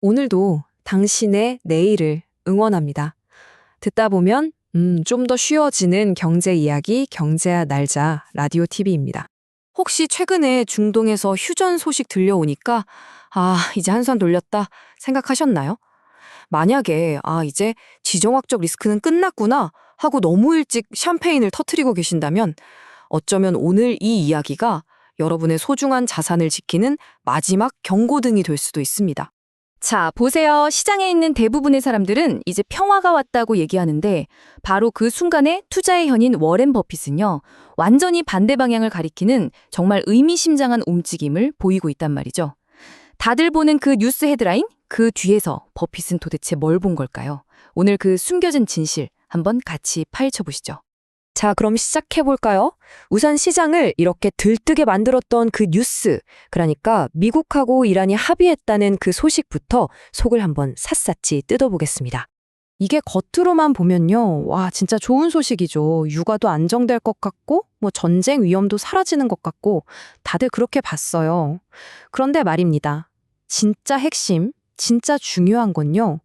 오늘도 당신의 내일을 응원합니다. 듣다 보면 좀 더 쉬워지는 경제 이야기 경제야 날자 라디오 TV입니다. 혹시 최근에 중동에서 휴전 소식 들려오니까 이제 한산 돌렸다 생각하셨나요? 만약에 이제 지정학적 리스크는 끝났구나 하고 너무 일찍 샴페인을 터트리고 계신다면 어쩌면 오늘 이 이야기가 여러분의 소중한 자산을 지키는 마지막 경고등이 될 수도 있습니다. 자, 보세요. 시장에 있는 대부분의 사람들은 이제 평화가 왔다고 얘기하는데 바로 그 순간에 투자의 현인 워렌 버핏은요. 완전히 반대 방향을 가리키는 정말 의미심장한 움직임을 보이고 있단 말이죠. 다들 보는 그 뉴스 헤드라인? 그 뒤에서 버핏은 도대체 뭘 본 걸까요? 오늘 그 숨겨진 진실 한번 같이 파헤쳐보시죠. 자, 그럼 시작해볼까요? 우선 시장을 이렇게 들뜨게 만들었던 그 뉴스, 그러니까 미국하고 이란이 합의했다는 그 소식부터 속을 한번 샅샅이 뜯어보겠습니다. 이게 겉으로만 보면요, 와, 진짜 좋은 소식이죠. 육아도 안정될 것 같고, 전쟁 위험도 사라지는 것 같고, 다들 그렇게 봤어요. 그런데 말입니다. 진짜 핵심, 진짜 중요한 건요,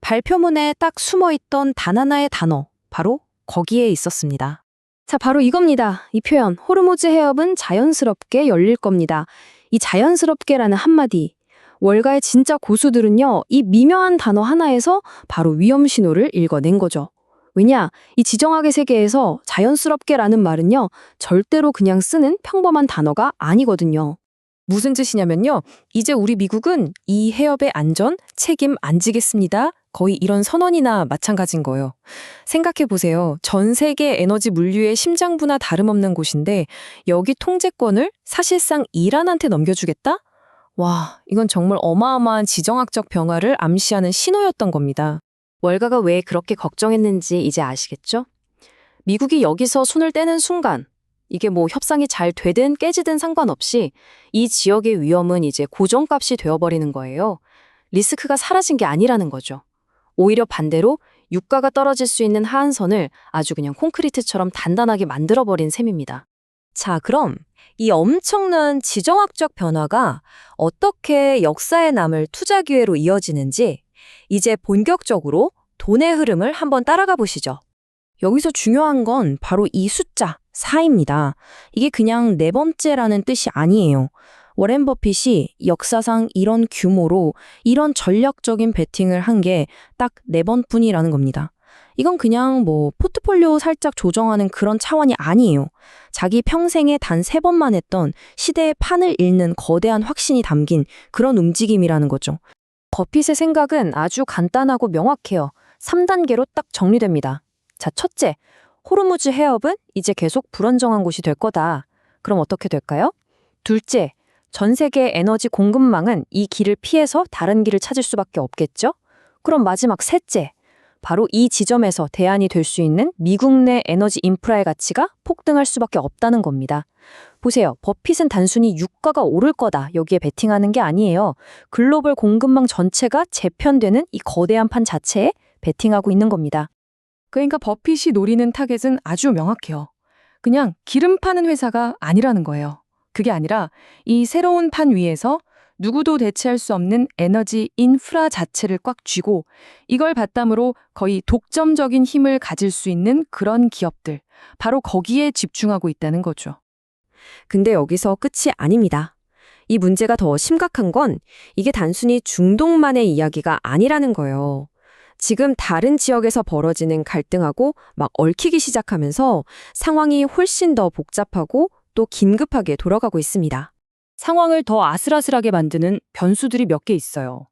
발표문에 딱 숨어있던 단 하나의 단어, 바로 거기에 있었습니다. 자, 바로 이겁니다. 이 표현, 호르무즈 해협은 자연스럽게 열릴 겁니다. 이 자연스럽게라는 한마디. 월가의 진짜 고수들은요, 이 미묘한 단어 하나에서 바로 위험 신호를 읽어낸 거죠. 왜냐, 이 지정학의 세계에서 자연스럽게라는 말은요, 절대로 그냥 쓰는 평범한 단어가 아니거든요. 무슨 뜻이냐면요, 이제 우리 미국은 이 해협의 안전, 책임 안 지겠습니다. 거의 이런 선언이나 마찬가지인 거예요. 생각해보세요. 전 세계 에너지 물류의 심장부나 다름없는 곳인데 여기 통제권을 사실상 이란한테 넘겨주겠다? 와, 이건 정말 어마어마한 지정학적 변화를 암시하는 신호였던 겁니다. 월가가 왜 그렇게 걱정했는지 이제 아시겠죠? 미국이 여기서 손을 떼는 순간 이게 협상이 잘 되든 깨지든 상관없이 이 지역의 위험은 이제 고정값이 되어버리는 거예요. 리스크가 사라진 게 아니라는 거죠. 오히려 반대로 유가가 떨어질 수 있는 하한선을 아주 그냥 콘크리트처럼 단단하게 만들어버린 셈입니다. 자, 그럼 이 엄청난 지정학적 변화가 어떻게 역사에 남을 투자 기회로 이어지는지 이제 본격적으로 돈의 흐름을 한번 따라가 보시죠. 여기서 중요한 건 바로 이 숫자 4입니다. 이게 그냥 네 번째라는 뜻이 아니에요. 워렌 버핏이 역사상 이런 규모로 이런 전략적인 베팅을 한 게 딱 네 번뿐이라는 겁니다. 이건 그냥 포트폴리오 살짝 조정하는 그런 차원이 아니에요. 자기 평생에 단 3번만 했던 시대의 판을 읽는 거대한 확신이 담긴 그런 움직임이라는 거죠. 버핏의 생각은 아주 간단하고 명확해요. 3단계로 딱 정리됩니다. 자, 첫째, 호르무즈 해협은 이제 계속 불안정한 곳이 될 거다. 그럼 어떻게 될까요? 둘째, 전 세계 에너지 공급망은 이 길을 피해서 다른 길을 찾을 수밖에 없겠죠? 그럼 마지막 셋째, 바로 이 지점에서 대안이 될 수 있는 미국 내 에너지 인프라의 가치가 폭등할 수밖에 없다는 겁니다. 보세요. 버핏은 단순히 유가가 오를 거다 여기에 베팅하는 게 아니에요. 글로벌 공급망 전체가 재편되는 이 거대한 판 자체에 베팅하고 있는 겁니다. 그러니까 버핏이 노리는 타겟은 아주 명확해요. 그냥 기름 파는 회사가 아니라는 거예요. 그게 아니라 이 새로운 판 위에서 누구도 대체할 수 없는 에너지 인프라 자체를 꽉 쥐고 이걸 바탕으로 거의 독점적인 힘을 가질 수 있는 그런 기업들, 바로 거기에 집중하고 있다는 거죠. 근데 여기서 끝이 아닙니다. 이 문제가 더 심각한 건 이게 단순히 중동만의 이야기가 아니라는 거예요. 지금 다른 지역에서 벌어지는 갈등하고 막 얽히기 시작하면서 상황이 훨씬 더 복잡하고 또 긴급하게 돌아가고 있습니다. 상황을 더 아슬아슬하게 만드는 변수들이 몇 개 있어요.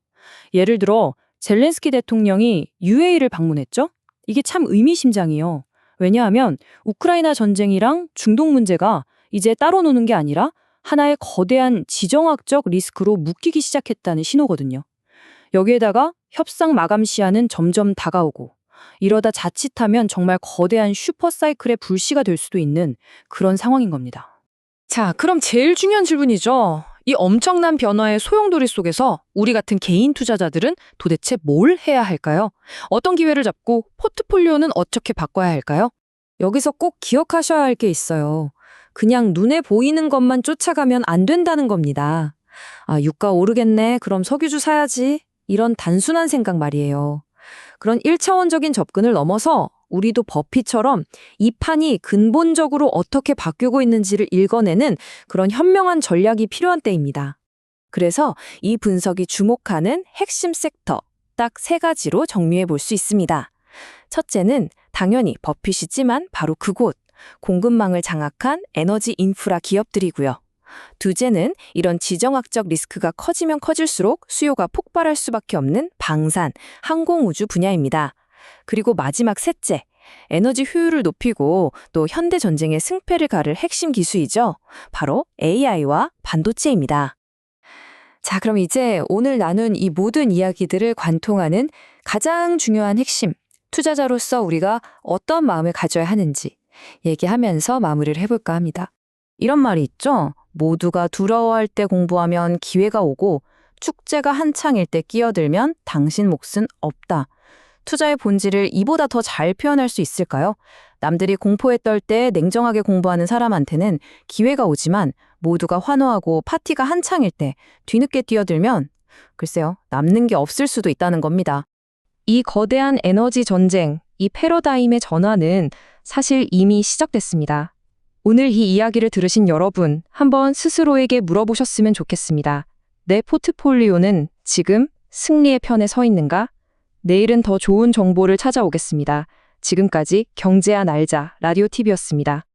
예를 들어 젤렌스키 대통령이 UAE를 방문했죠? 이게 참 의미심장해요. 왜냐하면 우크라이나 전쟁이랑 중동 문제가 이제 따로 노는 게 아니라 하나의 거대한 지정학적 리스크로 묶이기 시작했다는 신호거든요. 여기에다가 협상 마감 시한은 점점 다가오고 이러다 자칫하면 정말 거대한 슈퍼사이클의 불씨가 될 수도 있는 그런 상황인 겁니다. 자, 그럼 제일 중요한 질문이죠. 이 엄청난 변화의 소용돌이 속에서 우리 같은 개인 투자자들은 도대체 뭘 해야 할까요? 어떤 기회를 잡고 포트폴리오는 어떻게 바꿔야 할까요? 여기서 꼭 기억하셔야 할 게 있어요. 그냥 눈에 보이는 것만 쫓아가면 안 된다는 겁니다. 유가 오르겠네. 그럼 석유주 사야지. 이런 단순한 생각 말이에요. 그런 1차원적인 접근을 넘어서 우리도 버피처럼 이 판이 근본적으로 어떻게 바뀌고 있는지를 읽어내는 그런 현명한 전략이 필요한 때입니다. 그래서 이 분석이 주목하는 핵심 섹터 딱 3가지로 정리해 볼 수 있습니다. 첫째는 당연히 버핏이지만 바로 그곳, 공급망을 장악한 에너지 인프라 기업들이고요. 둘째는 이런 지정학적 리스크가 커지면 커질수록 수요가 폭발할 수밖에 없는 방산, 항공우주 분야입니다. 그리고 마지막 셋째, 에너지 효율을 높이고 또 현대 전쟁의 승패를 가를 핵심 기술이죠. 바로 AI와 반도체입니다. 자, 그럼 이제 오늘 나눈 이 모든 이야기들을 관통하는 가장 중요한 핵심, 투자자로서 우리가 어떤 마음을 가져야 하는지 얘기하면서 마무리를 해볼까 합니다. 이런 말이 있죠. 모두가 두려워할 때 공부하면 기회가 오고 축제가 한창일 때 끼어들면 당신 몫은 없다. 투자의 본질을 이보다 더 잘 표현할 수 있을까요? 남들이 공포에 떨 때 냉정하게 공부하는 사람한테는 기회가 오지만 모두가 환호하고 파티가 한창일 때 뒤늦게 뛰어들면 글쎄요, 남는 게 없을 수도 있다는 겁니다. 이 거대한 에너지 전쟁, 이 패러다임의 전환은 사실 이미 시작됐습니다. 오늘 이 이야기를 들으신 여러분, 한번 스스로에게 물어보셨으면 좋겠습니다. 내 포트폴리오는 지금 승리의 편에 서 있는가? 내일은 더 좋은 정보를 찾아오겠습니다. 지금까지 경제한 알자 라디오 TV였습니다.